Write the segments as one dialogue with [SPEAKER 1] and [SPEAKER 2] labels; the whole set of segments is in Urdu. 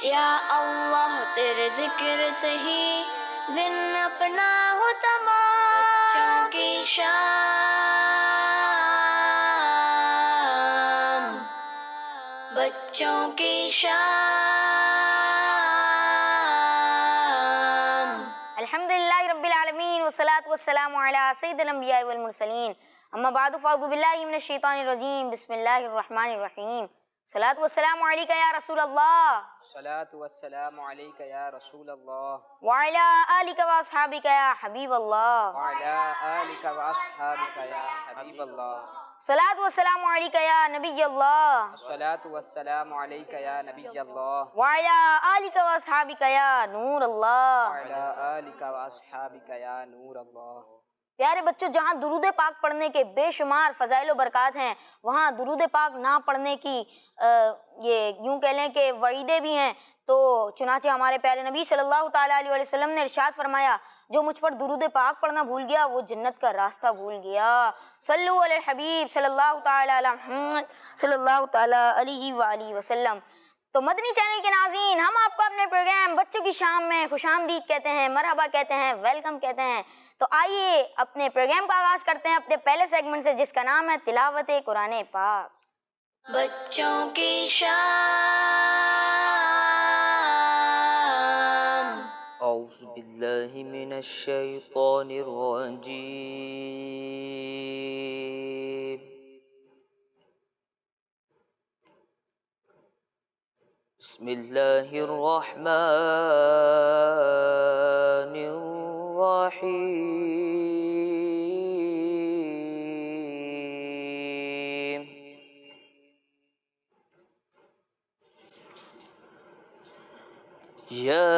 [SPEAKER 1] یا اللہ تیرے ذکر سے ہی دن اپنا ہو تمام، بچوں کی شام، بچوں کی شام۔ الحمدللہ رب العالمین والصلاة والسلام علی سید الانبیاء والمرسلین، اما بعد فاعوذ باللہ من الشیطان الرجیم، بسم اللہ الرحمن الرحیم۔ صلاۃ والسلام علیک یا رسول اللہ،
[SPEAKER 2] صلاۃ والسلام علیک یا رسول اللہ،
[SPEAKER 1] وعلی آلک واصحابک یا حبیب اللہ،
[SPEAKER 2] وعلی آلک واصحابک یا حبیب اللہ،
[SPEAKER 1] صلاۃ والسلام علیک یا نبی اللہ،
[SPEAKER 2] صلاۃ والسلام علیک یا نبی اللہ،
[SPEAKER 1] وعلی آلک واصحابک یا نور اللہ۔
[SPEAKER 2] وعلی آلک واصحابک یا نور اللہ۔
[SPEAKER 1] پیارے بچوں، جہاں درود پاک پڑھنے کے بے شمار فضائل و برکات ہیں، وہاں درود پاک نہ پڑھنے کی یہ یوں کہہ لیں کہ وعیدیں بھی ہیں۔ تو چنانچہ ہمارے پیارے نبی صلی اللہ تعالیٰ علیہ وسلم نے ارشاد فرمایا، جو مجھ پر درود پاک پڑھنا بھول گیا وہ جنت کا راستہ بھول گیا۔ صلو علی الحبیب صلی اللہ تعالیٰ علی محمد صلی اللہ تعالیٰ علیہ وآلہ وسلم۔ تو مدنی چینل کے ناظرین، ہم آپ کو اپنے پروگرام بچوں کی شام میں خوش آمدید کہتے ہیں، مرحبا کہتے ہیں، ویلکم کہتے ہیں۔ تو آئیے اپنے پروگرام کا آغاز کرتے ہیں اپنے پہلے سیگمنٹ سے، جس کا نام ہے تلاوت قرآن پاک۔ بچوں کی شام۔
[SPEAKER 3] اعوذ باللہ من الشیطان الرجیم، بسم اللہ الرحمن الرحیم۔ یا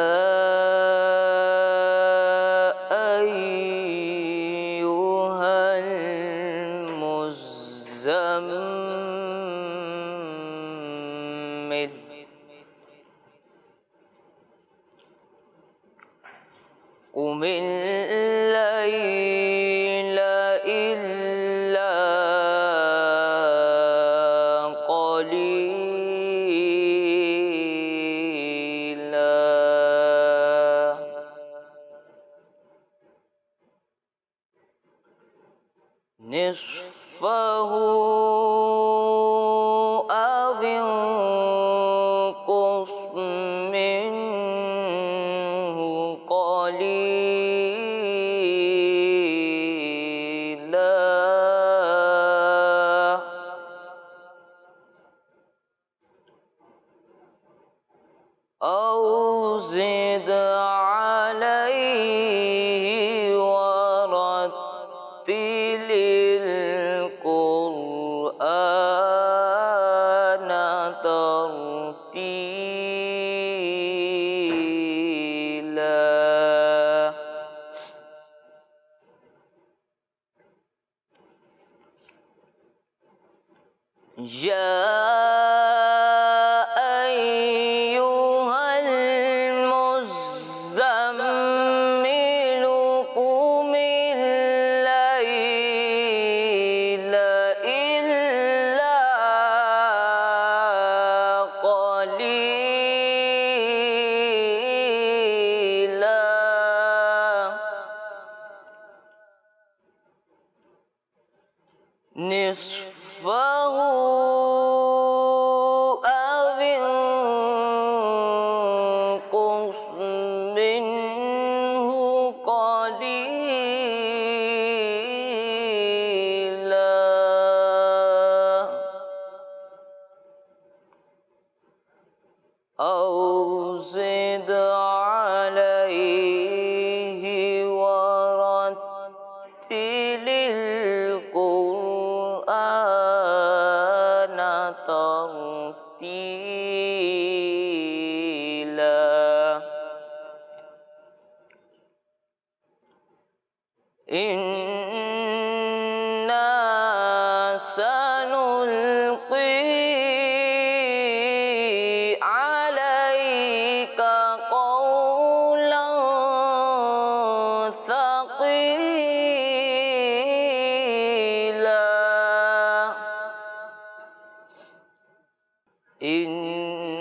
[SPEAKER 3] ایہا المزمل، قم اللیل الا قلیلا، نصفہ او انقص منہ قلیلا، او زد علیہ ورتل القرآن ترتیلا۔ یا ایہا المزمل، قم اللیل الا قلیلا، نصفہ او انقص منہ قلیلا، او زد علیہ ورتل القرآن ترتیلا۔ انا سنلقی علیک قولا ثقیلا،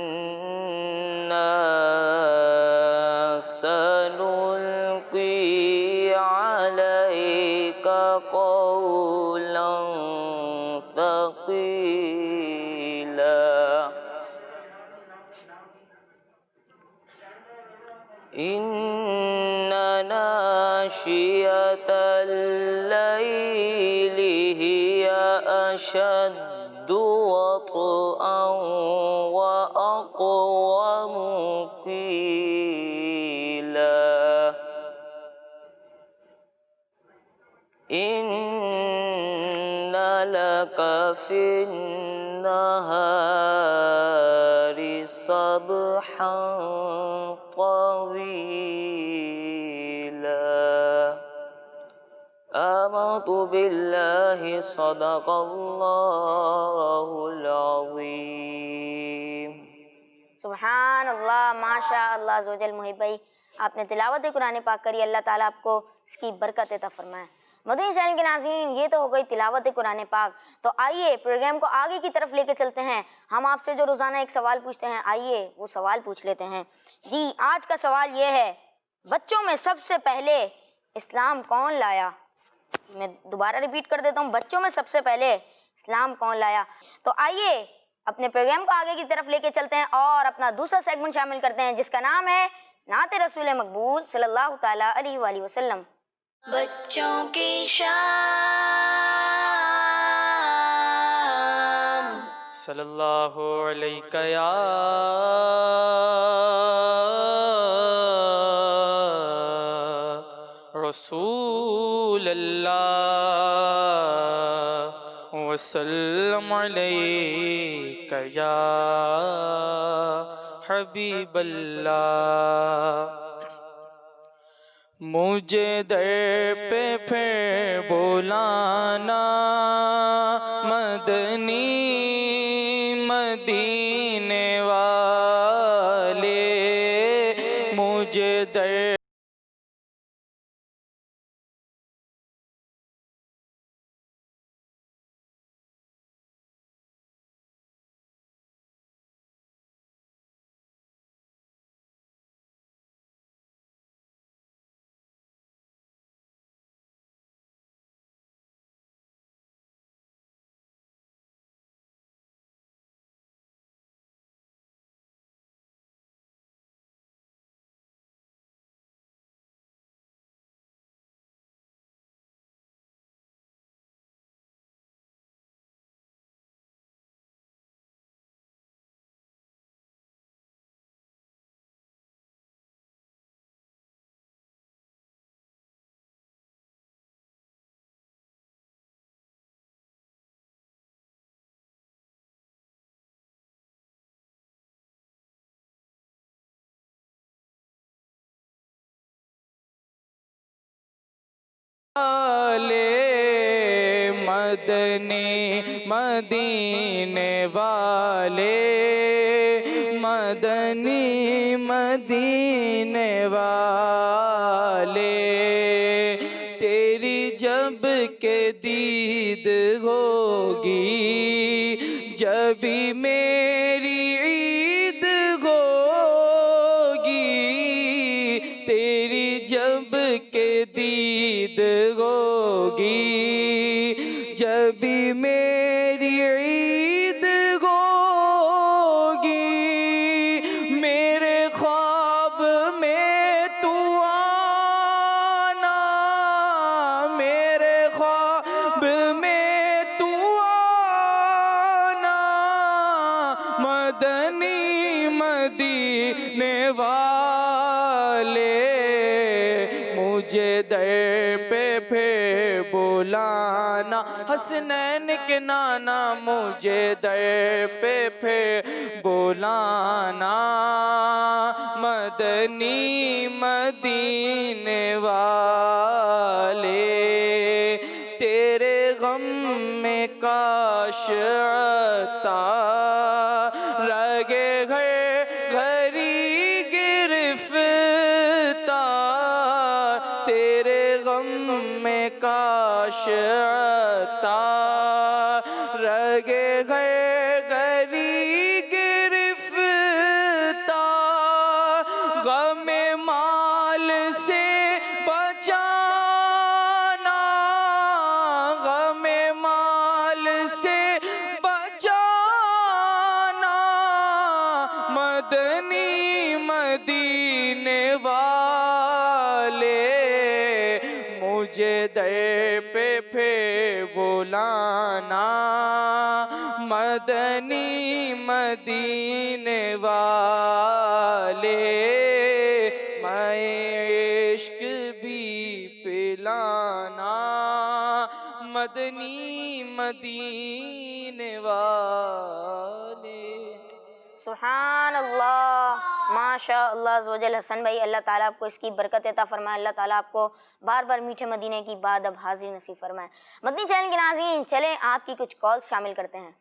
[SPEAKER 3] انا إن ناشئة الليل هي أشد وطئا وأقوم قيلا إن لك في النهار سبحا طويلا آمنت بالله صدق الله العظيم.
[SPEAKER 1] سبحان اللہ، ماشاء اللہ زوجل محب بھائی، آپ نے تلاوت قرآن پاک کری، اللہ تعالیٰ آپ کو اس کی برکت عطا فرمائے. مدنی چینل کے ناظرین، یہ تو ہو گئی تلاوت قرآن پاک. تو آئیے پروگرام کو آگے کی طرف لے کے چلتے ہیں. ہم آپ سے جو روزانہ ایک سوال پوچھتے ہیں، آئیے وہ سوال پوچھ لیتے ہیں. جی آج کا سوال یہ ہے، بچوں میں سب سے پہلے اسلام کون لایا؟ میں دوبارہ ریپیٹ کر دیتا ہوں، بچوں میں سب سے پہلے اسلام کون لایا؟ تو آئیے اپنے پروگرام کو آگے کی طرف لے کے چلتے ہیں اور اپنا دوسرا سیگمنٹ شامل کرتے ہیں، جس کا نام ہے نعت رسول مقبول صلی اللہ تعالیٰ علیہ وآلہ وسلم.
[SPEAKER 4] بچوں کی شان
[SPEAKER 5] صلی اللہ علیہ یا رسول اللہ وسلم علیک یا حبیب اللہ. مجھے در پہ پھر بلانا مدنی مدینے والے، مجھے در مدنی مدینے والے، مدنی مدینے والے، تیری جب کہ دید ہوگی جبھی میری عید ہوگی، تیری جب کہ دید ہوگی جبھی میری عید ہوگی. میرے خواب میں تو آنا، میرے خواب میں تو آنا، مدنی مدینے والے، مجھے در پہ پھر بلانا. حسنین کے نانا مجھے در پہ پھر بلانا، مدنی مدینے والے، تیرے غم میں کاش عطا رگے گھر گھری گرفتار، تیرے غم میں کاش عطا رگے گھر گھری گرفتار، غم مال سے بچانا، غم مال سے بچانا، مدنی مدینے والے مجھے در پہ پھر بلانا مدنی مدینے والے میں عشق بھی پلانا مدنی مدینے والے.
[SPEAKER 1] سبحان اللہ، ماشاء اللہ عز و جل. حسن بھائی اللہ تعالیٰ آپ کو اس کی برکت عطا فرمائے، اللہ تعالیٰ آپ کو بار بار میٹھے مدینے کی بات اب حاضری نصیب فرمائے. مدنی چینل کے ناظرین چلیں آپ کی کچھ کالز شامل کرتے ہیں.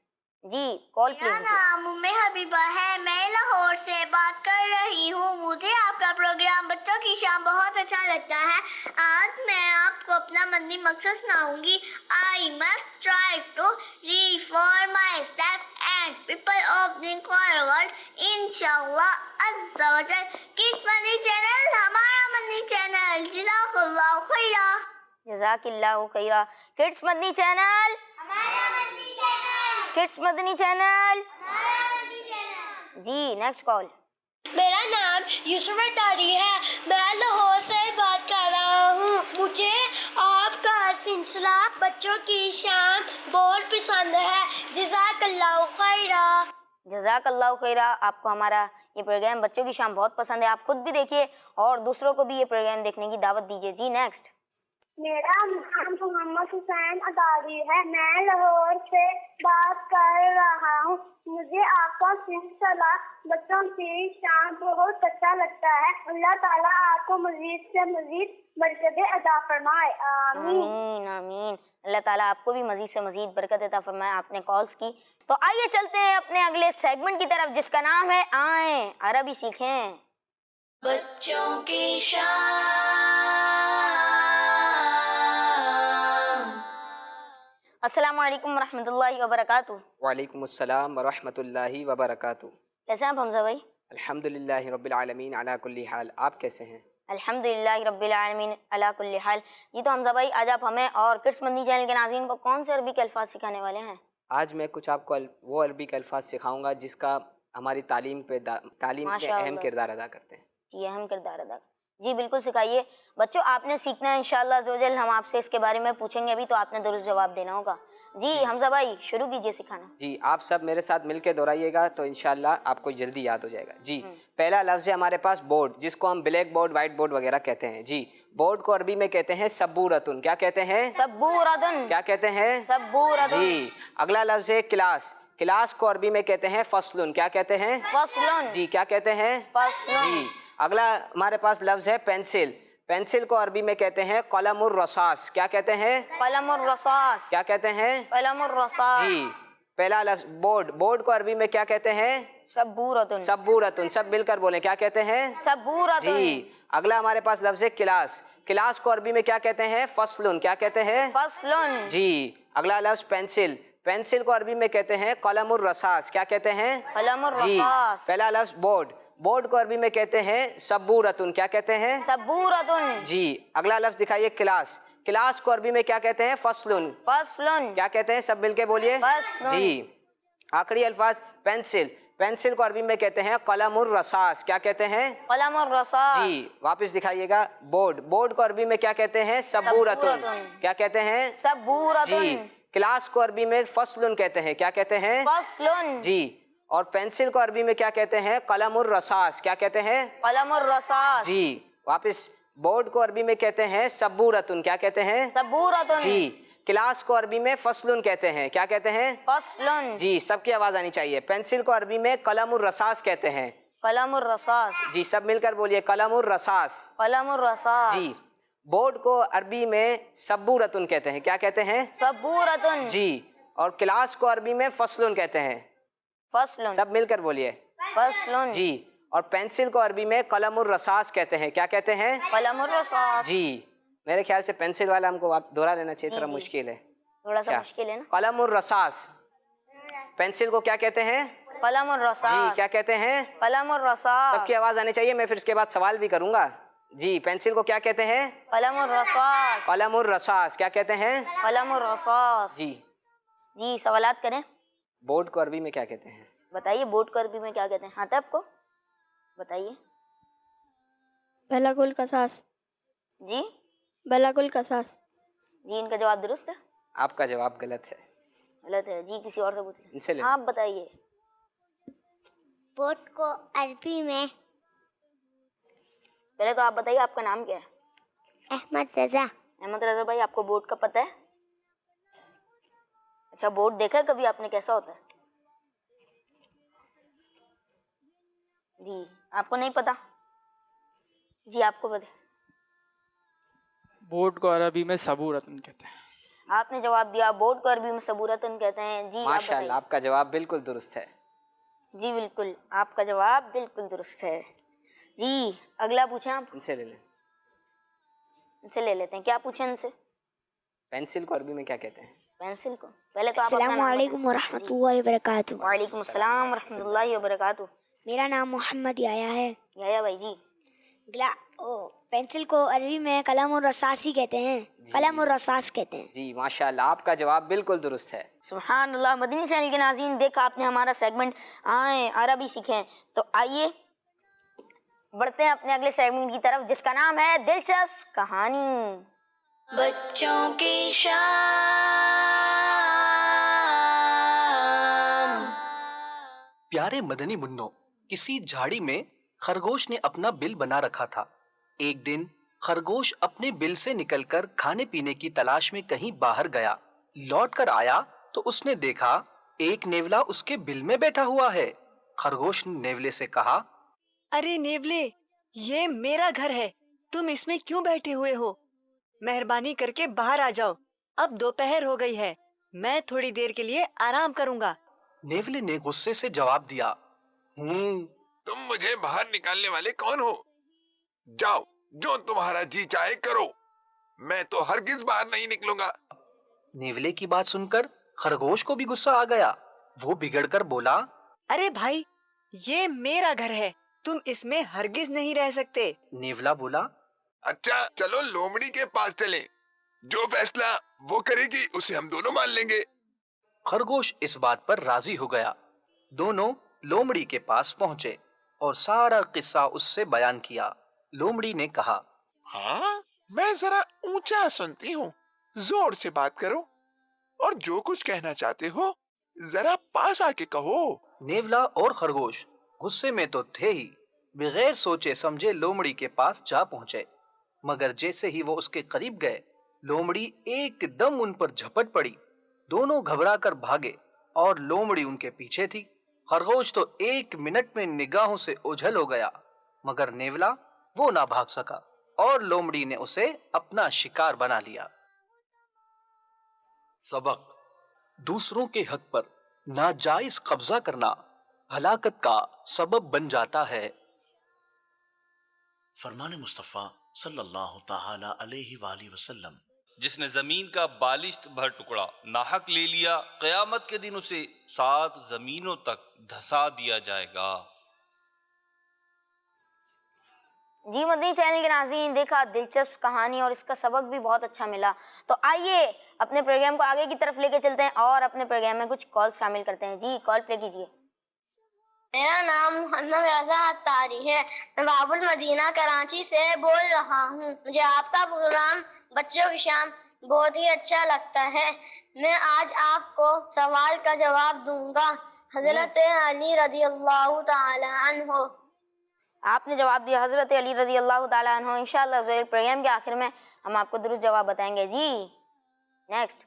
[SPEAKER 1] جی کال
[SPEAKER 6] میرا
[SPEAKER 1] پلیز.
[SPEAKER 6] نام ام حبیبہ ہے، میں لاہور سے بات کر رہی ہوں. مجھے آپ کا پروگرام بچوں کی شام بہت اچھا لگتا ہے. آج میں آپ کو اپنا مدنی مقصد سناؤں گی. I must try to reform myself and people of the entire world. انشاءاللہ عز و جل. کس مدنی چینل؟ ہمارا مدنی چینل. جزاک اللہ خیرہ.
[SPEAKER 1] جزاک اللہ خیرہ. کڈس مدنی چینل،
[SPEAKER 6] ہمارا مدنی چینل.
[SPEAKER 1] کڈس مدنی چینل.
[SPEAKER 6] ہمارا مدنی چینل.
[SPEAKER 1] جی نیکسٹ کال.
[SPEAKER 6] میرا نام یوسف اتاری ہے، میں لاہور سے بات کر رہا ہوں. مجھے آپ کا سلسلہ بچوں کی شام بہت پسند ہے. جزاک اللہ خیرہ.
[SPEAKER 1] جزاک اللہ خیرہ. آپ کو ہمارا یہ پروگرام بچوں کی شام بہت پسند ہے، آپ خود بھی دیکھیے اور دوسروں کو بھی یہ پروگرام دیکھنے کی دعوت دیجیے. جی نیکسٹ.
[SPEAKER 6] میرا نام محمد حسین اتاری ہے، میں لاہور سے بات کر رہا ہوں. مجھے آپ کا سلسلہ بچوں کی شام بہت اچھا لگتا ہے. اللہ تعالیٰ آپ کو مزید سے مزید برکت عطا فرمائے. آمین.
[SPEAKER 1] آمین آمین. اللہ تعالیٰ آپ کو بھی مزید سے مزید برکت عطا فرمائے. آپ نے کالز کی تو آئیے چلتے ہیں اپنے اگلے سیگمنٹ کی طرف جس کا نام ہے آئیں عربی سیکھیں.
[SPEAKER 4] بچوں کی شام.
[SPEAKER 1] السلام علیکم ورحمۃ اللہ وبرکاتہ.
[SPEAKER 2] وعلیکم السلام ورحمۃ اللہ وبرکاتہ.
[SPEAKER 1] کیسے ہیں آپ حمزہ بھائی؟
[SPEAKER 2] الحمدللہ رب العالمین علی کل حال. آپ کیسے ہیں؟
[SPEAKER 1] الحمدللہ رب العالمین علی کل حال. جی تو حمزہ بھائی آج آپ ہمیں اور کڈس مدنی چینل کے ناظرین کو کون سے عربی کے الفاظ سکھانے والے ہیں؟
[SPEAKER 2] آج میں کچھ آپ کو وہ عربی کے الفاظ سکھاؤں گا جس کا ہماری تعلیم میں
[SPEAKER 1] ماشاء
[SPEAKER 2] اہم
[SPEAKER 1] اللہ.
[SPEAKER 2] کردار ادا کرتے ہیں.
[SPEAKER 1] جی اہم کردار ادا. جی بالکل سکھائیے بچوں، آپ نے سیکھنا ہے انشاءاللہ عز و جل. ہم آپ سے اس کے بارے میں پوچھیں گے ابھی تو آپ نے درست جواب دینا ہوگا. جی حمزہ بھائی شروع کیجیے سکھانا.
[SPEAKER 2] جی آپ سب میرے ساتھ مل کے دہرائیے گا تو انشاءاللہ آپ کو جلدی یاد ہو جائے گا. جی پہلا لفظ ہے ہمارے پاس بورڈ، جس کو ہم بلیک بورڈ وائٹ بورڈ وغیرہ کہتے ہیں. جی بورڈ کو عربی میں کہتے ہیں سبورتن. کیا کہتے ہیں؟
[SPEAKER 1] سبورتن.
[SPEAKER 2] کیا کہتے ہیں؟
[SPEAKER 1] سبورتن.
[SPEAKER 2] جی اگلا لفظ ہے کلاس. کلاس کو عربی میں کہتے ہیں فصلن. کیا کہتے ہیں؟
[SPEAKER 1] فصلن.
[SPEAKER 2] جی کیا کہتے ہیں؟
[SPEAKER 1] فصلن.
[SPEAKER 2] جی اگلا ہمارے پاس لفظ ہے پینسل. پینسل کو عربی میں کہتے ہیں قلم الرصاص. کیا کہتے ہیں؟
[SPEAKER 1] قلم الرصاص.
[SPEAKER 2] کیا کہتے ہیں؟
[SPEAKER 1] قلم الرصاص.
[SPEAKER 2] جی پہلا لفظ بورڈ. بورڈ کو عربی میں کیا کہتے ہیں؟
[SPEAKER 1] سبورتن.
[SPEAKER 2] سبورتن. سب مل کر بولیں کیا کہتے ہیں؟
[SPEAKER 1] سبورتن.
[SPEAKER 2] جی اگلا ہمارے پاس لفظ ہے کلاس. کلاس کو عربی میں کیا کہتے ہیں؟ فصلن. کیا کہتے ہیں؟
[SPEAKER 1] فصلن.
[SPEAKER 2] جی اگلا لفظ پینسل. پینسل کو عربی میں کہتے ہیں قلم الرصاص. کیا کہتے ہیں؟
[SPEAKER 1] قلم
[SPEAKER 2] جی
[SPEAKER 1] الرصاص.
[SPEAKER 2] پہلا لفظ بورڈ. بورڈ کو عربی میں کہتے ہیں سبورتن. کیا کہتے ہیں؟
[SPEAKER 1] سبورتن.
[SPEAKER 2] جی اگلا لفظ دکھائیے کلاس. کلاس کو عربی میں کیا کہتے ہیں؟ فصلن.
[SPEAKER 1] فصلن.
[SPEAKER 2] کیا کہتے ہیں؟ سب مل کے بولیے.
[SPEAKER 1] فصلن.
[SPEAKER 2] جی آخری الفاظ پینسل. پینسل کو عربی میں کہتے ہیں قلم الرصاص. کیا کہتے ہیں؟
[SPEAKER 1] قلم الرصاص.
[SPEAKER 2] جی واپس دکھائیے گا بورڈ. بورڈ کو عربی میں کیا کہتے ہیں؟ سبورتن.
[SPEAKER 1] سبورتن.
[SPEAKER 2] کیا کہتے ہیں؟
[SPEAKER 1] سبورتن.
[SPEAKER 2] جی کلاس کو عربی میں فصلن کہتے ہیں. کیا کہتے ہیں؟
[SPEAKER 1] فصلن.
[SPEAKER 2] جی اور پینسل کو عربی میں کیا کہتے ہیں؟ قلم الرصاص. کیا کہتے ہیں؟
[SPEAKER 1] قلم الرصاص.
[SPEAKER 2] جی واپس بورڈ کو عربی میں کہتے ہیں سبورتن. کیا کہتے ہیں؟
[SPEAKER 1] سبورتن.
[SPEAKER 2] جی کلاس کو عربی میں فصلن کہتے ہیں. کیا کہتے ہیں؟
[SPEAKER 1] فصلن.
[SPEAKER 2] جی سب کی آواز آنی چاہیے. پینسل کو عربی میں قلم الرصاص کہتے ہیں.
[SPEAKER 1] قلم الرصاص.
[SPEAKER 2] جی سب مل کر بولیے قلم الرصاص.
[SPEAKER 1] قلم الرصاص.
[SPEAKER 2] جی بورڈ کو عربی میں سبورتن کہتے ہیں. کیا کہتے ہیں؟
[SPEAKER 1] سبورتن.
[SPEAKER 2] جی اور کلاس کو عربی میں فصلن کہتے ہیں.
[SPEAKER 1] فصلن.
[SPEAKER 2] سب مل کر بولیے.
[SPEAKER 1] فصلن.
[SPEAKER 2] جی اور پینسل کو عربی میں قلم الرصاص کہتے ہیں. کیا کہتے ہیں؟
[SPEAKER 1] قلم الرصاص.
[SPEAKER 2] جی میرے خیال سے پینسل والا ہم کو آپ دوہرا لینا چاہیے. تھوڑا مشکل ہے.
[SPEAKER 1] تھوڑا سا
[SPEAKER 2] کیا؟
[SPEAKER 1] مشکل ہے نا.
[SPEAKER 2] قلم الرصاص. پینسل کو کیا کہتے ہیں؟
[SPEAKER 1] قلم
[SPEAKER 2] جی
[SPEAKER 1] الرصاص.
[SPEAKER 2] کیا کہتے ہیں؟
[SPEAKER 1] قلم الرصاص.
[SPEAKER 2] سب کی آواز آنی چاہیے. میں پھر اس کے بعد سوال بھی کروں گا. جی پینسل کو کیا کہتے ہیں؟
[SPEAKER 1] قلم الرصاص.
[SPEAKER 2] قلم الرصاص. کیا کہتے ہیں؟
[SPEAKER 1] قلم الرصاص.
[SPEAKER 2] جی
[SPEAKER 1] جی سوالات کریں.
[SPEAKER 2] بورڈ کو عربی میں کیا کہتے ہیں؟
[SPEAKER 1] بتائیے بورڈ کو عربی میں کیا کہتے ہیں؟ آتا ہے آپ کو؟ بتائیے.
[SPEAKER 7] بلغ القصاص.
[SPEAKER 1] جی
[SPEAKER 7] بلغ القصاص.
[SPEAKER 1] جی ان کا جواب درست ہے.
[SPEAKER 2] آپ کا جواب غلط ہے.
[SPEAKER 1] غلط ہے. جی کسی اور سے پوچھ
[SPEAKER 2] ان سے
[SPEAKER 1] لیں.
[SPEAKER 2] لیں.
[SPEAKER 1] آپ بتائیے.
[SPEAKER 6] بوٹ کو عربی میں
[SPEAKER 1] پہلے تو آپ بتائیے آپ کا نام کیا ہے؟
[SPEAKER 6] احمد رضا.
[SPEAKER 1] احمد رضا بھائی آپ کو بورڈ کا پتہ ہے؟ اچھا بورڈ دیکھا ہے کبھی آپ نے کیسا ہوتا ہے؟ جی آپ کو نہیں پتا؟ جی آپ کو پتہ ہے؟
[SPEAKER 5] بورڈ کو عربی میں صبورتن کہتے ہیں.
[SPEAKER 1] آپ نے جواب دیا بورڈ کو عربی میں صبورتن کہتے ہیں. جی آپ
[SPEAKER 2] ماشاء اللہ
[SPEAKER 1] بتائیے.
[SPEAKER 2] آپ کا جواب بالکل درست ہے.
[SPEAKER 1] جی بالکل آپ کا جواب بالکل درست ہے. جی اگلا پوچھیں آپ.
[SPEAKER 2] ان سے لے لیں.
[SPEAKER 1] ان سے لے لیتے ہیں. کیا پوچھیں ان سے؟
[SPEAKER 2] پینسل کو عربی میں کیا کہتے ہیں؟
[SPEAKER 1] پینسل کو. پہلے تو آپ اپنا
[SPEAKER 8] السلام
[SPEAKER 1] نام
[SPEAKER 8] علیکم
[SPEAKER 1] بتائیں.
[SPEAKER 8] ورحمۃ اللہ وبرکاتہ.
[SPEAKER 1] وعلیکم السلام ورحمۃ اللہ وبرکاتہ.
[SPEAKER 8] میرا نام محمد یحییٰ ہے.
[SPEAKER 1] یا بھائی جی
[SPEAKER 8] پینسل کو عربی میں قلم الرصاصی کہتے ہیں. قلم الرصاص کہتے ہیں.
[SPEAKER 2] جی ماشاء اللہ آپ کا جواب بالکل درست ہے.
[SPEAKER 1] سبحان اللہ. مدنی چینل کے ناظرین دیکھا آپ نے ہمارا سیگمنٹ آئیں عربی سیکھیں. تو آئیے بڑھتے ہیں اپنے اگلے سیگمنٹ کی طرف جس کا نام ہے دلچسپ کہانی.
[SPEAKER 4] بچوں کی شام.
[SPEAKER 9] پیارے مدنی منوں، کسی جھاڑی میں خرگوش نے اپنا بل بنا رکھا تھا. ایک دن خرگوش اپنے بل سے نکل کر کھانے پینے کی تلاش میں کہیں باہر گیا. لوٹ کر آیا تو اس نے دیکھا ایک نیولا اس کے بل میں بیٹھا ہوا ہے. خرگوش نے نیولے سے کہا،
[SPEAKER 10] ارے نیولے، یہ میرا گھر ہے، تم اس میں کیوں بیٹھے ہوئے ہو؟ مہربانی کر کے باہر آ جاؤ، اب دوپہر ہو گئی ہے، میں تھوڑی دیر کے لیے آرام کروں گا.
[SPEAKER 9] نیولے نے غصے سے جواب دیا،
[SPEAKER 11] تم مجھے باہر نکالنے والے کون ہو؟ جاؤ جو تمہارا جی چاہے کرو، میں تو ہرگز باہر نہیں نکلوں گا.
[SPEAKER 9] نیولے کی بات سن کر خرگوش کو بھی غصہ آ گیا. وہ بگڑ کر بولا،
[SPEAKER 10] ارے بھائی، یہ میرا گھر ہے، تم اس میں ہرگز نہیں رہ سکتے.
[SPEAKER 9] نیولا بولا،
[SPEAKER 11] اچھا چلو لومڑی کے پاس چلیں، جو فیصلہ وہ کرے گی اسے ہم دونوں مان لیں گے.
[SPEAKER 9] خرگوش اس بات پر راضی ہو گیا. دونوں لومڑی کے پاس پہنچے اور سارا قصہ اس سے بیان کیا. لومڑی نے کہا،
[SPEAKER 11] ہاں میں ذرا اونچا سنتی ہوں، زور سے بات کرو، اور جو کچھ کہنا چاہتے ہو ذرا پاس آ کے کہو.
[SPEAKER 9] نیولا اور خرگوش غصے میں تو تھے ہی، بغیر سوچے سمجھے لومڑی کے پاس جا پہنچے. مگر جیسے ہی وہ اس کے قریب گئے، لومڑی ایک دم ان پر جھپٹ پڑی. دونوں گھبرا کر بھاگے اور لومڑی ان کے پیچھے تھی. خرگوش تو 1 منٹ میں نگاہوں سے اوجھل ہو گیا، مگر نیولا وہ نہ بھاگ سکا اور لومڑی نے اسے اپنا شکار بنا لیا. سبق: دوسروں کے حق پر ناجائز قبضہ کرنا ہلاکت کا سبب بن جاتا ہے.
[SPEAKER 12] فرمان مصطفیٰ صلی اللہ تعالی علیہ وآلہ وسلم، جس نے زمین کا بالشت بھر ٹکڑا ناحق لے لیا، قیامت کے دن اسے 7 زمینوں تک دھسا دیا جائے گا.
[SPEAKER 1] جی مدنی چینل کے ناظرین دیکھا دلچسپ کہانی اور اس کا سبق بھی بہت اچھا ملا. تو آئیے اپنے پروگرام کو آگے کی طرف لے کے چلتے ہیں اور اپنے پروگرام میں کچھ کال شامل کرتے ہیں. جی کال پلے کیجیے.
[SPEAKER 6] میرا نام محمد رضا اتاری ہے، میں باب المدینہ کراچی سے بول رہا ہوں. مجھے آپ کا پروگرام بچوں کی شام بہت ہی اچھا لگتا ہے. میں آج آپ کو سوال کا جواب دوں گا. حضرت علی رضی اللہ تعالی عنہ.
[SPEAKER 1] آپ نے جواب دیا حضرت علی رضی اللہ تعالیٰ عنہ. انشاءاللہ ضرور پروگرام کے آخر میں ہم آپ کو درست جواب بتائیں گے. جی نیکسٹ.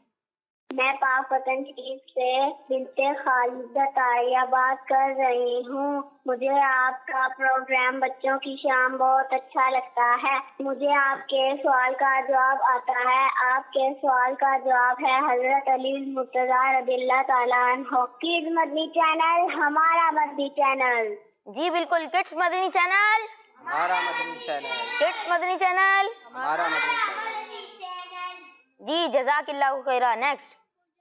[SPEAKER 6] میں پاک وطن شریف سے بنت خالد طاہرہ بات کر رہی ہوں. مجھے آپ کا پروگرام بچوں کی شام بہت اچھا لگتا ہے. مجھے آپ کے سوال کا جواب آتا ہے. آپ کے سوال کا جواب ہے حضرت علی المرتضیٰ رضی اللہ تعالیٰ عنہ. کڈز مدنی چینل ہمارا مدنی چینل.
[SPEAKER 1] جی بالکل. کڈس مدنی چینل
[SPEAKER 2] ہمارا مدنی چینل.
[SPEAKER 1] کڈس مدنی چینل
[SPEAKER 2] ہمارا مدنی چینل.
[SPEAKER 1] جی جزاک اللہ خیرہ. نیکسٹ.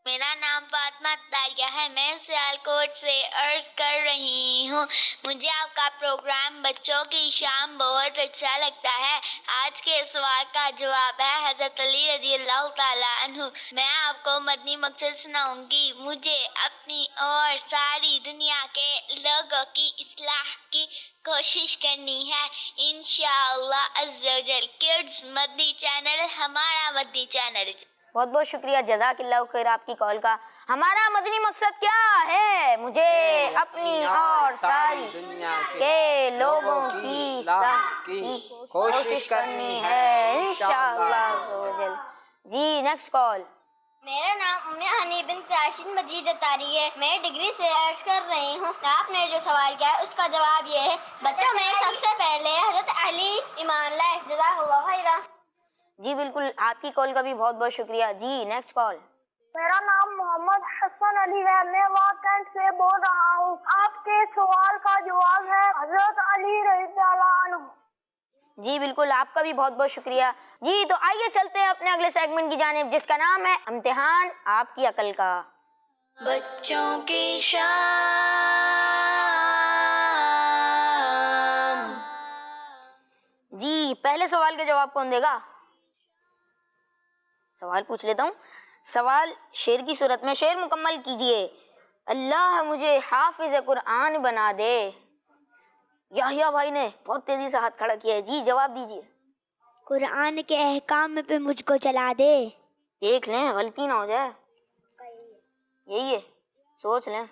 [SPEAKER 6] میرا نام فاطمہ تاریہ ہے، میں سیالکوٹ سے عرض کر رہی ہوں۔ مجھے آپ کا پروگرام بچوں کی شام بہت اچھا لگتا ہے۔ آج کے سوال کا جواب ہے حضرت علی رضی اللہ تعالیٰ عنہ۔ میں آپ کو مدنی مقصد سناؤں گی۔ مجھے اپنی اور ساری دنیا کے لوگوں کی اصلاح کی کوشش کرنی ہے، انشاءاللہ عز و جل۔ کڈز مدنی چینل ہمارا مدنی چینل۔
[SPEAKER 1] بہت بہت شکریہ، جزاک اللہ خیر آپ کی کال کا۔ ہمارا مدنی مقصد کیا ہے؟ مجھے اپنی اور ساری دنیا کے لوگوں کی اصلاح کی کوشش کرنی ہے، انشاءاللہ عز و جل۔ جی نیکسٹ کال۔
[SPEAKER 6] میرا نام ام ہنی بنت راشد مجید اتاری ہے، میں ڈگری سے عرض کر رہی ہوں۔ آپ نے جو سوال کیا ہے اس کا جواب یہ ہے، بچوں میں سب سے پہلے حضرت علی ایمان لائے، جزاک اللہ خیرہ۔
[SPEAKER 1] جی بالکل، آپ کی کال کا بھی بہت بہت شکریہ۔ جی نیکسٹ کال۔
[SPEAKER 6] میرا نام محمد حسن علی ہے، میں واکنڈ سے بول رہا ہوں۔ آپ کے سوال کا جواب ہے حضرت علی رضی اللہ عنہ۔
[SPEAKER 1] جی بالکل، آپ کا بھی بہت بہت شکریہ۔ جی تو آئیے چلتے ہیں اپنے اگلے سیگمنٹ کی جانب، جس کا نام ہے امتحان آپ کی عقل کا۔
[SPEAKER 4] بچوں کی شام۔
[SPEAKER 1] جی پہلے سوال کا جواب کون دے گا؟ سوال پوچھ لیتا ہوں۔ سوال شعر کی صورت میں، شعر مکمل کیجئے۔ اللہ مجھے حافظ قرآن بنا دے۔ یحییٰ بھائی نے بہت تیزی سے ہاتھ کھڑا کیا ہے۔ جی جواب دیجئے۔
[SPEAKER 8] قرآن کے احکام پہ مجھ کو چلا دے۔
[SPEAKER 1] دیکھ لیں غلطی نہ ہو جائے، یہی ہے، سوچ لیں۔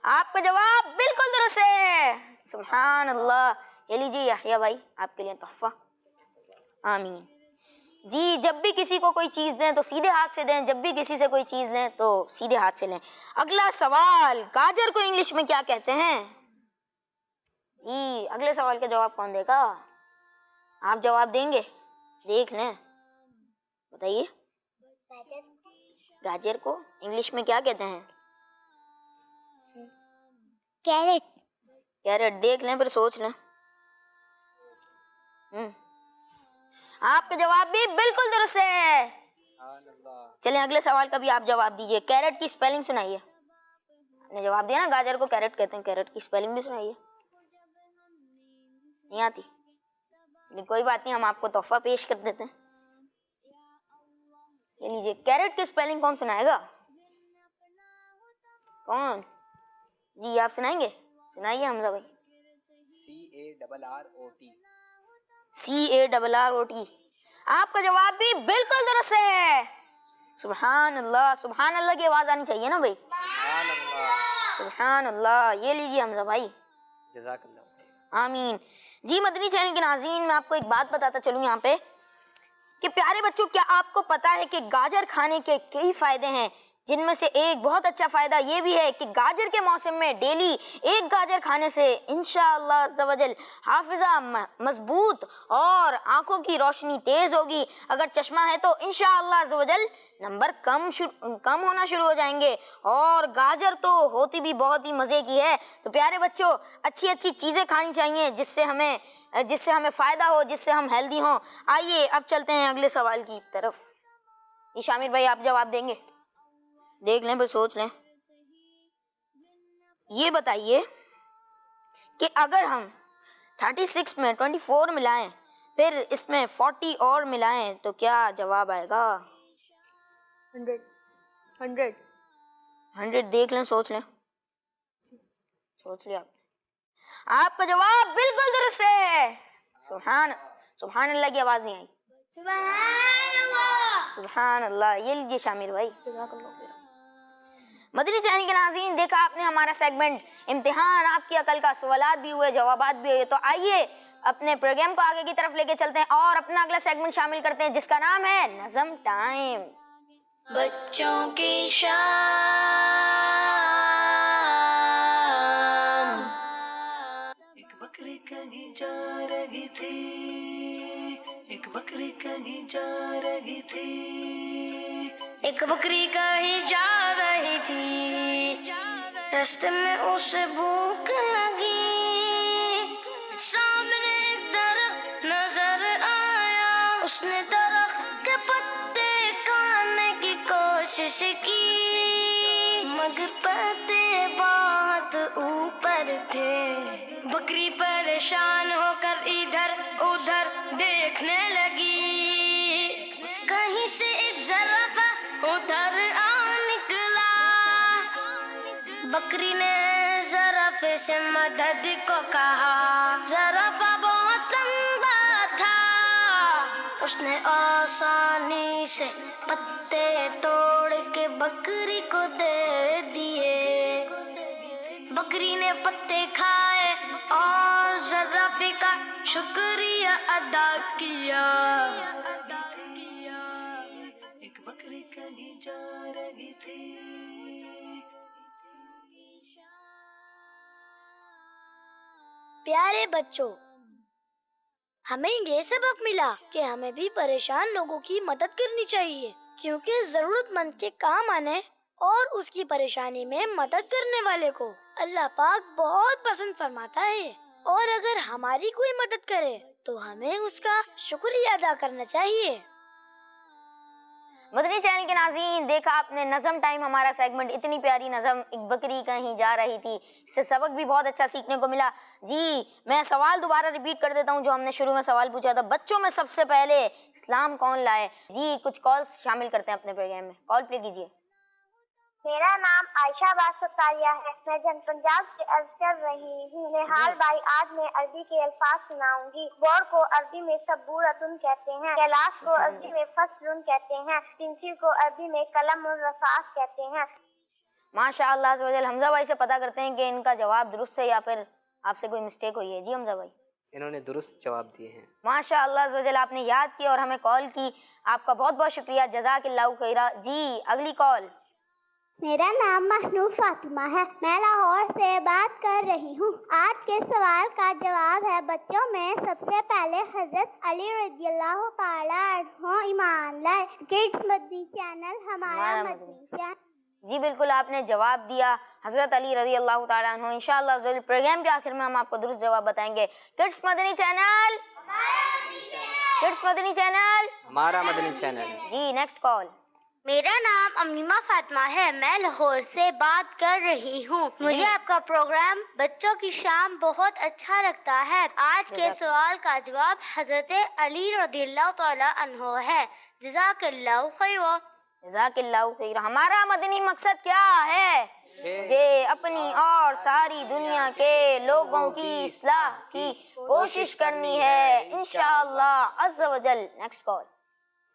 [SPEAKER 1] آپ کا جواب بالکل درست ہے، سبحان اللہ۔ یہ لیجیے یحییٰ بھائی، آپ کے لیے تحفہ۔ آمین۔ جی جب بھی کسی کو کوئی چیز دیں تو سیدھے ہاتھ سے دیں، جب بھی کسی سے کوئی چیز لیں تو سیدھے ہاتھ سے لیں۔ اگلا سوال، گاجر کو انگلش میں کیا کہتے ہیں؟ جی اگلے سوال کا جواب کون دے گا؟ آپ جواب دیں گے؟ دیکھ لیں، بتائیے۔ گاجر کو انگلش میں کیا کہتے ہیں؟
[SPEAKER 8] کیرٹ۔
[SPEAKER 1] کیرٹ، دیکھ لیں پھر سوچ لیں۔ آپ کا جواب بھی بالکل درست ہے۔ چلیں اگلے سوال کا بھی آپ جواب دیجئے۔ کیرٹ کی سپیلنگ سنائیے۔ آپ نے جواب دیا نا گاجر کو کیرٹ کہتے ہیں، کیرٹ کی سپیلنگ بھی سنائیے۔ نہیں آتی؟ کوئی بات نہیں، ہم آپ کو تحفہ پیش کر دیتے ہیں۔ یہ لیجیے، کیرٹ کی سپیلنگ کون سنائے گا؟ کون؟ جی آپ سنائیں گے؟ سنائیے حمزہ بھائی۔ CARROT۔ آپ کا جواب بھی بالکل درست ہے، سبحان اللہ۔ سبحان اللہ کی آواز آنی چاہیے نا بھائی، سبحان اللہ۔ یہ لیجیے حمزہ بھائی،
[SPEAKER 2] جزاک اللہ۔
[SPEAKER 1] آمین۔ جی مدنی چینل کے ناظرین، میں آپ کو ایک بات بتاتا چلوں یہاں پہ کہ پیارے بچوں، کیا آپ کو پتا ہے کہ گاجر کھانے کے کئی فائدے ہیں، جن میں سے ایک بہت اچھا فائدہ یہ بھی ہے کہ گاجر کے موسم میں ڈیلی ایک گاجر کھانے سے انشاءاللہ عز و جل حافظہ مضبوط اور آنکھوں کی روشنی تیز ہوگی۔ اگر چشمہ ہے تو انشاءاللہ عز و جل نمبر کم ہونا شروع ہو جائیں گے، اور گاجر تو ہوتی بھی بہت ہی مزے کی ہے۔ تو پیارے بچوں، اچھی اچھی چیزیں کھانی چاہیے جس سے ہمیں فائدہ ہو، جس سے ہم ہیلدی ہوں۔ آئیے اب چلتے ہیں اگلے سوال کی طرف۔ یہ شامر بھائی آپ جواب دیں گے؟ دیکھ لیں پھر سوچ لیں۔ یہ بتائیے کہ اگر ہم 36 میں 24 ملائیں، پھر اس میں 40 اور ملائیں تو کیا جواب آئے گا؟ 100۔ دیکھ لیں، سوچ لیں، سوچ لیں آپ کا جواب بالکل درست ہے، سبحان اللہ کی آواز نہیں آئی، سبحان اللہ۔ یہ لیجیے شامر بھائی، مدنی چینل کے ناظرین، دیکھا آپ نے ہمارا سیگمنٹ امتحان آپ کی عقل کا، سوالات بھی ہوئے، جوابات بھی ہوئے۔ تو آئیے اپنے پروگرام کو آگے کی طرف لے کے چلتے ہیں اور اپنا اگلا سیگمنٹ شامل کرتے ہیں، جس کا نام ہے نظم ٹائم۔
[SPEAKER 4] بچوں کی شام۔
[SPEAKER 3] ایک بکری کہیں جا رہی تھی، ایک بکری کہیں جا رہی تھی،
[SPEAKER 4] ایک بکری کہیں جا رہی تھی، راستے میں اسے بھوک لگی، سامنے ایک درخت نظر آیا، اس نے درخت کے پتے کھانے کی کوشش کی، تھے. بکری پریشان ہو کر ادھر ادھر دیکھنے لگی. کہیں سے ایک زرافہ ادھر آ نکلا. بکری نے زرافے سے مدد کو کہا. زرافہ بہت لمبا تھا, اس نے آسانی سے پتے توڑ کے بکری کو دے دیے. بکری نے پتے کھائے اور زرافے کا شکریہ ادا کیا.
[SPEAKER 3] ایک بکری کہیں جا رہی تھی.
[SPEAKER 8] پیارے بچوں, ہمیں یہ سبق ملا کہ ہمیں بھی پریشان لوگوں کی مدد کرنی چاہیے, کیونکہ ضرورت مند کے کام آنے اور اس کی پریشانی میں مدد کرنے والے کو اللہ پاک بہت پسند فرماتا ہے. اور اگر ہماری کوئی مدد کرے تو ہمیں اس کا شکریہ ادا کرنا چاہیے.
[SPEAKER 1] مدنی چینل کے ناظرین, دیکھا آپ نے نظم ٹائم ہمارا سیگمنٹ, اتنی پیاری نظم ایک بکری کہیں جا رہی تھی, اس سے سبق بھی بہت اچھا سیکھنے کو ملا. جی میں سوال دوبارہ ریپیٹ کر دیتا ہوں جو ہم نے شروع میں سوال پوچھا تھا, بچوں میں سب سے پہلے اسلام کون لائے؟ جی کچھ کالز شامل کرتے ہیں اپنے پروگرام میں, کال پلے کیجیے.
[SPEAKER 6] میرا نام عائشہ باسطاریہ ہے, میں جن پنجاب سے عرض کر رہی ہوں. نہال بھائی, آج میں عربی کے الفاظ سناؤں گی. بور کو عربی میں سبورتن کہتے ہیں, کلاس کو عربی میں فصلن کہتے ہیں, پنسل کو عربی میں قلم الرصاص کہتے ہیں.
[SPEAKER 1] ماشاء اللہ عز و جل. حمزہ بھائی سے پتہ کرتے ہیں کہ ان کا جواب درست ہے یا پھر آپ سے کوئی مسٹیک ہوئی ہے. جی حمزہ بھائی,
[SPEAKER 2] انہوں نے درست جواب دیے ہیں.
[SPEAKER 1] ماشاء اللہ عز و جل, آپ نے یاد کیا اور ہمیں کال کی, آپ کا بہت بہت شکریہ, جزاک اللہ خیرہ. جی اگلی کال.
[SPEAKER 6] میرا نام محنوف فاطمہ ہے, میں لاہور سے بات کر رہی ہوں. آج کے سوال کا جواب ہے, بچوں میں سب سے پہلے حضرت علی رضی اللہ تعالیٰ عنہ ایمان لائے. کڈس مدنی چینل ہمارا مدنی چینل.
[SPEAKER 1] جی بالکل آپ نے جواب دیا, حضرت علی رضی اللہ تعالیٰ عنہ. انشاءاللہ عز و جل پروگرام کے آخر میں ہم آپ کو درست جواب بتائیں گے. کڈس مدنی چینل, کڈس مدنی چینل
[SPEAKER 2] ہمارا مدنی چینل.
[SPEAKER 1] جی نیکسٹ کال.
[SPEAKER 6] میرا نام امیمہ فاطمہ ہے, میں لاہور سے بات کر رہی ہوں. مجھے آپ کا پروگرام بچوں کی شام بہت اچھا لگتا ہے. آج کے سوال کا جواب حضرت علی رضی اللہ تعالیٰ عنہ ہے. جزاک اللہ خیر.
[SPEAKER 1] جزاک اللہ خیر. ہمارا مدنی مقصد کیا ہے؟ کہ اپنی اور ساری دنیا کے لوگوں کی اصلاح کی کوشش کرنی ہے انشاءاللہ عز و جل. Next call.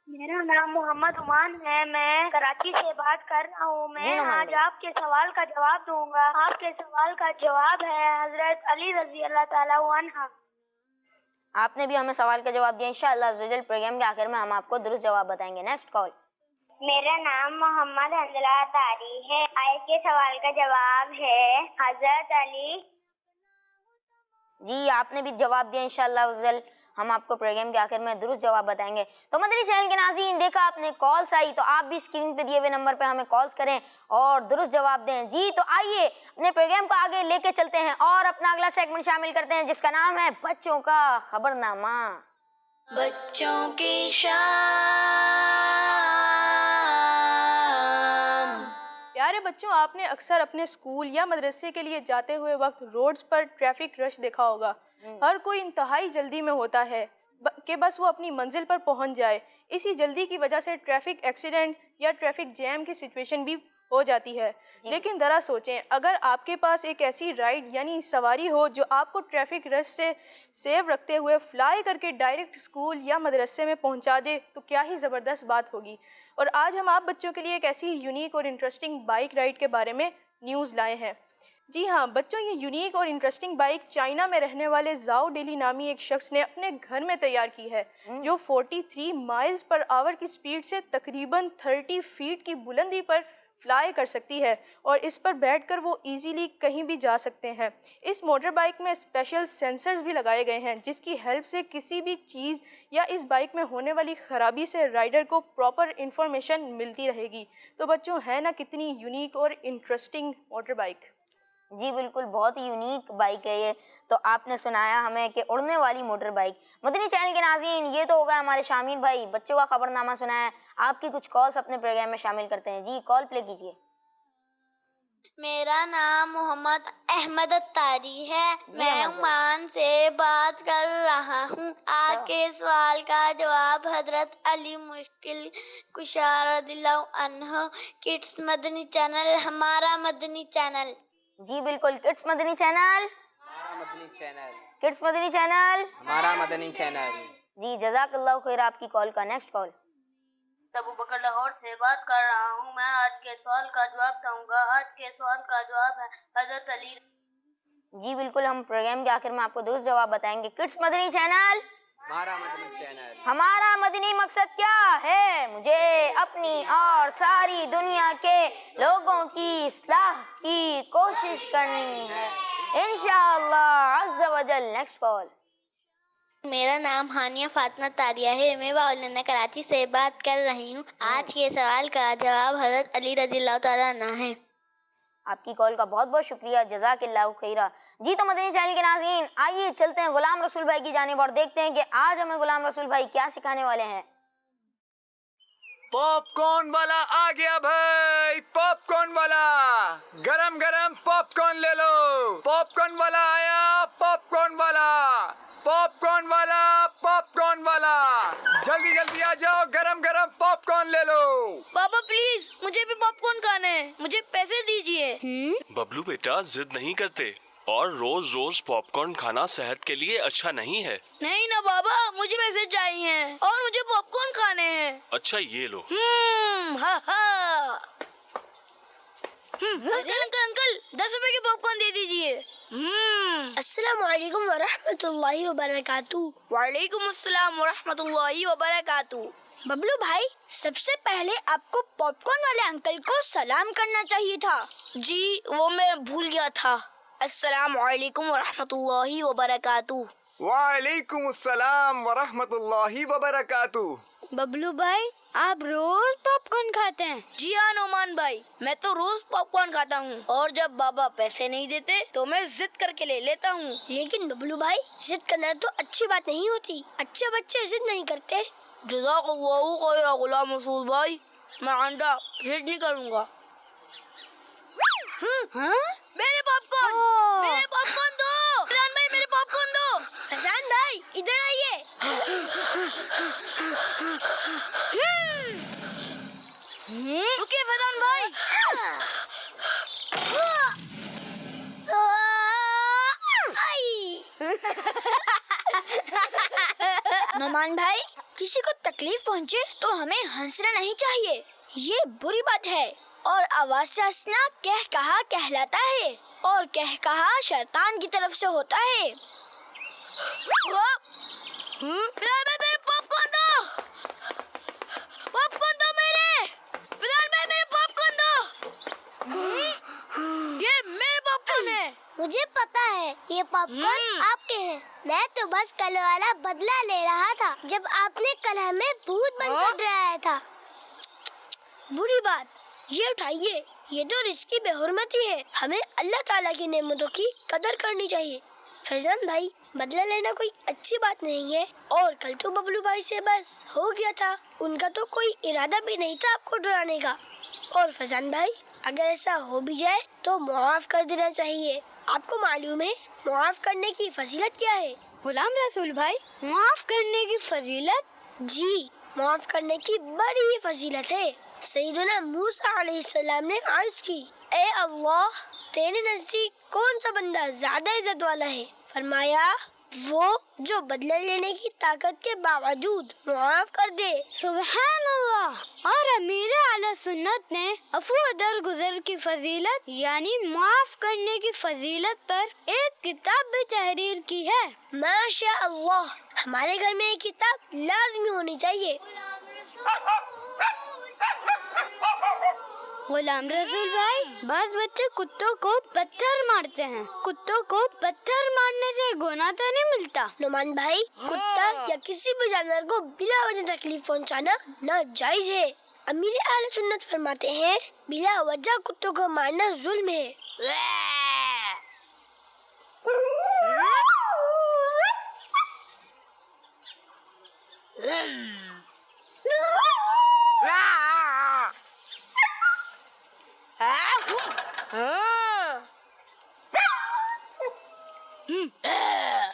[SPEAKER 6] میرا نام محمد عمان ہے, میں کراچی سے بات کر رہا ہوں. میں آج آپ کے سوال کا جواب دوں گا. آپ کے سوال کا جواب ہے حضرت علی رضی اللہ تعالیٰ عنہ.
[SPEAKER 1] آپ نے بھی ہمیں سوال کا جواب دیا. انشاءاللہ عز و جل پروگرام کے آخر میں ہم آپ کو درست جواب بتائیں گے. Next call.
[SPEAKER 6] میرا نام محمد حنظلہ طاری ہے. آج کے سوال کا جواب ہے حضرت علی.
[SPEAKER 1] جی آپ نے بھی جواب دیا. انشاءاللہ عز و جل ہم آپ کو پروگرام کے آخر میں درست جواب بتائیں گے. تو مدنی چینل کے ناظرین, دیکھا آپ نے کالس آئی, تو آپ بھی اسکرین پہ دیے ہوئے نمبر پہ ہمیں کالس کریں اور درست جواب دیں. جی تو آئیے اپنے پروگرام کو آگے لے کے چلتے ہیں اور اپنا اگلا سیگمنٹ شامل کرتے ہیں جس کا نام ہے بچوں کا خبرنامہ.
[SPEAKER 4] بچوں کی شام.
[SPEAKER 13] پیارے بچوں, آپ نے اکثر اپنے اسکول یا مدرسے کے لیے جاتے ہوئے وقت روڈز پر ٹریفک رش دیکھا ہوگا. ہر کوئی انتہائی جلدی میں ہوتا ہے کہ بس وہ اپنی منزل پر پہنچ جائے. اسی جلدی کی وجہ سے ٹریفک ایکسیڈنٹ یا ٹریفک جیم کی سچویشن بھی ہو جاتی ہے. لیکن ذرا سوچیں, اگر آپ کے پاس ایک ایسی رائڈ یعنی سواری ہو جو آپ کو ٹریفک رش سے سیو رکھتے ہوئے فلائی کر کے ڈائریکٹ اسکول یا مدرسے میں پہنچا دے, تو کیا ہی زبردست بات ہوگی. اور آج ہم آپ بچوں کے لیے ایک ایسی یونیک اور انٹرسٹنگ بائک رائڈ کے بارے میں نیوز لائے ہیں. جی ہاں بچوں, یہ یونیک اور انٹرسٹنگ بائک چائنا میں رہنے والے زاؤ ڈیلی نامی ایک شخص نے اپنے گھر میں تیار کی ہے, جو 43 مائلز پر آور کی سپیڈ سے تقریباً 30 فیٹ کی بلندی پر فلائی کر سکتی ہے, اور اس پر بیٹھ کر وہ ایزیلی کہیں بھی جا سکتے ہیں. اس موٹر بائک میں اسپیشل سینسرز بھی لگائے گئے ہیں جس کی ہیلپ سے کسی بھی چیز یا اس بائک میں ہونے والی خرابی سے رائڈر کو پراپر انفارمیشن ملتی رہے گی. تو بچوں, ہے نا کتنی یونیک اور انٹرسٹنگ موٹر بائک.
[SPEAKER 1] جی بالکل, بہت ہی یونیک بائک ہے یہ. تو آپ نے سنایا ہمیں کہ اڑنے والی موٹر بائک. مدنی چینل کے ناظرین, یہ تو ہوگا ہمارے شامل بھائی بچوں کا خبرنامہ سنایا. آپ کی کچھ کالس اپنے پروگرام میں شامل کرتے ہیں. جی کال پلے کیجیے.
[SPEAKER 6] میرا نام محمد احمد اتاری ہے. میں
[SPEAKER 1] احمد
[SPEAKER 6] عمان سے بات کر رہا ہوں. آج کے سوال کا جواب حضرت علی مشکل کشا رضی اللہ عنہ. کڈس مدنی چینل ہمارا مدنی چینل.
[SPEAKER 1] جی بالکل، کڈس مدنی چینل،
[SPEAKER 2] ہمارا مدنی چینل،
[SPEAKER 1] کڈس مدنی چینل.
[SPEAKER 2] ہمارا مدنی چینل.
[SPEAKER 1] جی جزاک اللہ خیر. آپ کی کال کا نیکسٹ کال.
[SPEAKER 14] ابو بکر لاہور سے بات کر رہا ہوں. میں آج کے سوال کا جواب چاہوں گا. آج کے سوال کا جواب ہے حضرت علی.
[SPEAKER 1] جی بالکل، ہم پروگرام کے آخر میں آپ کو درست جواب بتائیں گے. کڈس مدنی چینل،
[SPEAKER 2] ہمارا مدنی چینل.
[SPEAKER 1] ہمارا مدنی مقصد کیا ہے؟ مجھے اپنی اور ساری دنیا کے لوگوں کی اصلاح کی کوشش کرنی ہے انشاءاللہ عز و جل. Next call.
[SPEAKER 6] میرا نام ہانیہ فاطمہ تاریہ ہے. میں باولنا کراچی سے بات کر رہی ہوں. آج کے سوال کا جواب حضرت علی رضی اللہ تعالیٰ عنہ ہے.
[SPEAKER 1] آپ کی کال کا بہت بہت شکریہ، جزاک اللہ خیرہ. جی تو مدنی چینل کے ناظرین، آئیے چلتے ہیں غلام رسول بھائی کی جانب اور دیکھتے ہیں کہ آج ہمیں غلام رسول بھائی کیا سکھانے والے ہیں.
[SPEAKER 15] پاپ کارن والا آ گیا بھائی، پاپ کارن والا. گرم گرم پاپ کارن لے لو. پاپ کارن والا آیا، پاپ کارن والا، پاپ کارن والا، پاپ کارن والا. جلدی جلدی آ جاؤ، گرم گرم پاپ کارن لے لو.
[SPEAKER 8] پاپا پلیز مجھے بھی پاپ کارن کھانا ہے، مجھے پیسے دیجیے.
[SPEAKER 16] ببلو بیٹا ضد نہیں کرتے، اور روز روز پاپ کارن کھانا صحت کے لیے اچھا نہیں ہے.
[SPEAKER 8] نہیں نا بابا، مجھے پیسے چاہیے اور مجھے پاپ کارن کھانے ہیں.
[SPEAKER 16] اچھا یہ لو.
[SPEAKER 8] انکل 10 روپے کے پاپ کارن دے دیجیے. السلام علیکم ورحمۃ اللہ وبرکاتہ. وعلیکم السلام ورحمۃ اللہ وبرکاتہ. ببلو بھائی، سب سے پہلے آپ کو پاپ کارن والے انکل کو سلام کرنا چاہیے تھا. جی وہ میں بھول گیا تھا. السلام علیکم ورحمۃ اللہ وبرکاتہ.
[SPEAKER 15] وعلیکم السلام ورحمۃ اللہ وبرکاتہ.
[SPEAKER 7] ببلو بھائی، آپ روز پاپ کارن کھاتے ہیں؟
[SPEAKER 8] جی ہاں نعمان بھائی، میں تو روز پاپ کارن کھاتا ہوں، اور جب بابا پیسے نہیں دیتے تو میں ضد کر کے لے لیتا ہوں. لیکن ببلو بھائی، ضد کرنا تو اچھی بات نہیں ہوتی. اچھے بچے ضد نہیں کرتے. جزاک اللہ خیر غلام رسول بھائی. میں آئندہ ضد نہیں کروں گا. میرے پاپ کارن، میرے پاپ کارن دو. فیضان بھائی میرے پاپ کارن دو. فیضان بھائی ادھر آئیے. رکیے فیضان بھائی. نعمان بھائی، کسی کو تکلیف پہنچے تو ہمیں ہنسنا نہیں چاہیے، یہ بری بات ہے. اور آواز سے ہنسنا کہہ کہا کہلاتا ہے، اور کہہ کہا شیطان کی طرف سے ہوتا ہے. فیضان بھائی میرے پاپ کارن دو. پاپ کارن دو میرے. فیضان بھائی میرے پاپ کارن دو. یہ میرے پاپ کارن ہے.
[SPEAKER 6] مجھے پتا ہے یہ پاپ کارن آپ کے ہیں. میں تو بس کل والا بدلہ لے رہا تھا جب آپ نے کل ہمیں بھوت بن کر ڈرایا تھا.
[SPEAKER 8] بری بات. یہ اٹھائیے، یہ تو رزق کی بے حرمتی ہے. ہمیں اللہ تعالیٰ کی نعمتوں کی قدر کرنی چاہیے. فیضان بھائی، بدلہ لینا کوئی اچھی بات نہیں ہے، اور کل تو ببلو بھائی سے بس ہو گیا تھا. ان کا تو کوئی ارادہ بھی نہیں تھا آپ کو ڈرانے کا. اور فیضان بھائی، اگر ایسا ہو بھی جائے تو معاف کر دینا چاہیے. آپ کو معلوم ہے معاف کرنے کی فضیلت کیا ہے؟
[SPEAKER 7] غلام رسول بھائی، معاف کرنے کی فضیلت؟
[SPEAKER 8] جی، معاف کرنے کی بڑی فضیلت ہے. سیدنا موسیٰ علیہ السلام نے عرض کی، اے اللہ، تیرے نزدیک کون سا بندہ زیادہ عزت والا ہے؟ فرمایا، وہ جو بدلہ لینے کی طاقت کے باوجود معاف کر دے.
[SPEAKER 7] سبحان اللہ. اور امیر اعلی سنت نے عفو درگزر کی فضیلت یعنی معاف کرنے کی فضیلت پر ایک کتاب بھی تحریر کی ہے.
[SPEAKER 8] ماشاء اللہ، ہمارے گھر میں یہ کتاب لازمی ہونی چاہیے.
[SPEAKER 7] غلام رسول بھائی، بعض بچے کتوں کو پتھر مارتے ہیں. کتوں کو پتھر مارنے سے گناہ تو نہیں ملتا؟
[SPEAKER 8] نعمان بھائی، کتا یا کسی بھی جانور کو بلا وجہ تکلیف پہنچانا ناجائز ہے. امیر اہل سنت فرماتے ہیں، بلا وجہ کتوں کو مارنا ظلم ہے.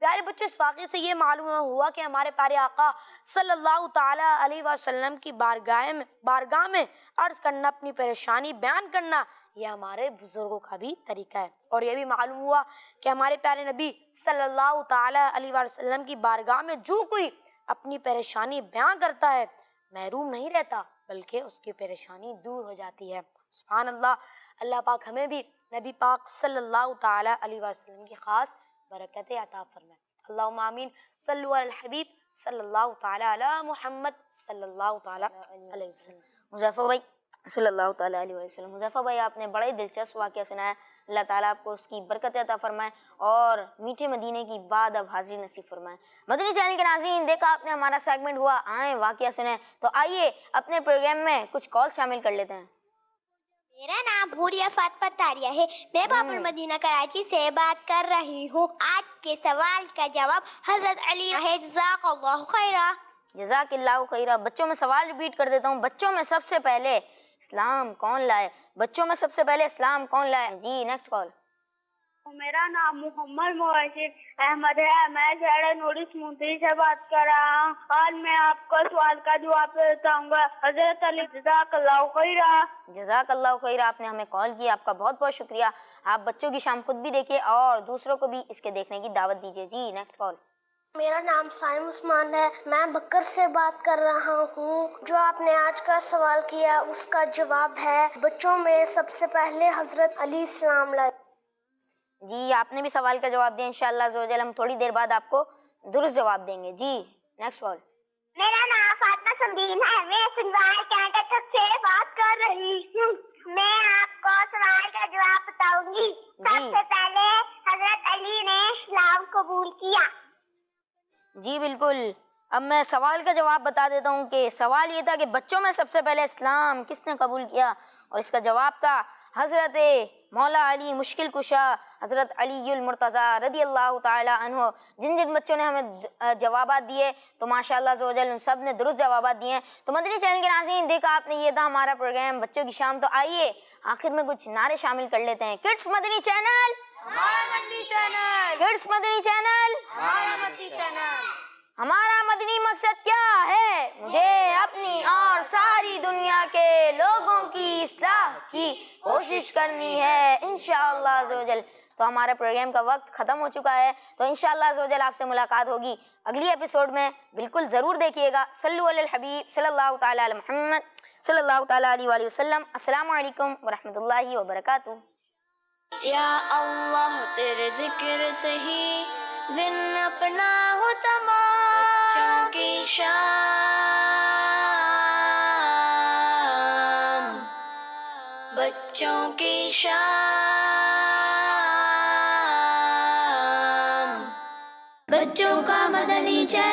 [SPEAKER 8] پیارے بچوں، اس واقعے سے یہ معلوم ہوا کہ ہمارے پیارے آقا صلی اللہ تعالیٰ علیہ وسلم کی بارگاہ میں عرض کرنا، اپنی پریشانی بیان کرنا، یہ ہمارے بزرگوں کا بھی طریقہ ہے۔ اور یہ بھی معلوم ہوا کہ ہمارے پیارے نبی صلی اللہ تعالیٰ علیہ وسلم کی بارگاہ میں جو کوئی اپنی پریشانی بیان کرتا ہے محروم نہیں رہتا، بلکہ اس کی پریشانی دور ہو جاتی ہے۔ سبحان اللہ۔ اللہ پاک ہمیں بھی نبی پاک صلی اللہ تعالیٰ علیہ وسلم کی خاص برکت عطا فرمائے۔ اللہم آمین۔ صلو علی الحبیب صلی اللہ تعالیٰ علی محمد صلی اللہ تعالیٰ علیہ وسلم۔
[SPEAKER 1] حذیفہ بھائی صلی اللہ تعالیٰ علیہ وسلم، حذیفہ بھائی آپ نے بڑا ہی دلچسپ واقعہ سنایا، اللہ تعالیٰ آپ کو اس کی برکت عطا فرمائے اور میٹھے مدینے کی بعد اب حاضری نصیب فرمائے۔ مدنی چینل کے ناظرین، دیکھا آپ نے ہمارا سیگمنٹ ہوا آئیں واقعہ سنیں، تو آئیے اپنے پروگرام میں کچھ کال شامل کر لیتے ہیں۔
[SPEAKER 6] میرا نام حوریہ فاطمہ طاریہ ہے، میں باب المدینہ کراچی سے بات کر رہی ہوں۔ آج کے سوال کا جواب حضرت علی ہے، جزاک اللہ خیرہ۔
[SPEAKER 1] جزاک اللہ خیرہ۔ بچوں میں سوال ریپیٹ کر دیتا ہوں، بچوں میں سب سے پہلے اسلام کون لائے؟ بچوں میں سب سے پہلے اسلام کون لائے؟ جی نیکسٹ کال۔
[SPEAKER 6] میرا نام محمد موحد احمد ہے، میں زیرہ نوری سمندری سے بات کر رہا ہوں۔ آج میں آپ کو سوال کا جواب دیتا ہوں گا۔ حضرت علی، جزاک اللہ خیرہ۔
[SPEAKER 1] جزاک اللہ خیرہ، آپ نے ہمیں کال کیا، آپ کا بہت بہت شکریہ۔ آپ بچوں کی شام خود بھی دیکھیے اور دوسروں کو بھی اس کے دیکھنے کی دعوت دیجیے۔ جی نیکسٹ کال۔
[SPEAKER 4] میرا نام سائم عثمان ہے، میں بکر سے بات کر رہا ہوں۔ جو آپ نے آج کا سوال کیا اس کا جواب ہے بچوں میں سب سے پہلے حضرت علی السلام لائے۔
[SPEAKER 1] جی آپ نے بھی سوال کا جواب دیا، انشاءاللہ عز و جل ہم تھوڑی دیر بعد آپ کو درست جواب دیں گے۔ جی نیکسٹ کال۔
[SPEAKER 6] میرا نام فاطمہ سمدین ہے، میں سنوار کرناٹک سے بات کر رہی ہوں۔ میں آپ کو سوال کا جواب بتاؤں گی۔ سب سے پہلے حضرت علی نے اسلام قبول کیا۔
[SPEAKER 1] جی بالکل۔ اب میں سوال کا جواب بتا دیتا ہوں کہ سوال یہ تھا کہ بچوں میں سب سے پہلے اسلام کس نے قبول کیا، اور اس کا جواب تھا حضرت مولا علی مشکل کشا، حضرت علی المرتضیٰ رضی اللہ تعالی عنہ۔ جن جن بچوں نے ہمیں جوابات دیے تو ماشاءاللہ عز و جل ان سب نے درست جوابات دیے ہیں۔ تو مدنی چینل کے ناظرین، دیکھا آپ نے یہ تھا ہمارا پروگرام بچوں کی شام۔ تو آئیے آخر میں کچھ نعرے شامل کر لیتے ہیں۔ کڈس مدنی چینل، کڈس مدنی چینل، ہمارا مدنی مقصد کیا ہے؟ مجھے اپنی اور ساری دنیا کے لوگوں کی اصلاح کی کوشش کرنی ہے انشاءاللہ عز و جل۔ تو ہمارا پروگرام کا وقت ختم ہو چکا ہے، تو انشاءاللہ عز و جل آپ سے ملاقات ہوگی اگلی ایپیسوڈ میں، بالکل ضرور دیکھیے گا۔ صلو علی الحبیب صلی اللہ تعالیٰ علی محمد صلی اللہ تعالیٰ علیہ وآلہ وسلم۔ السلام علیکم ورحمۃ اللہ وبرکاتہ۔
[SPEAKER 7] یا اللہ تیرے ذکر سے ہی دن اپنا ہو تمام، بچوں کی شام، بچوں کی شام، بچوں کا مدنی چینل۔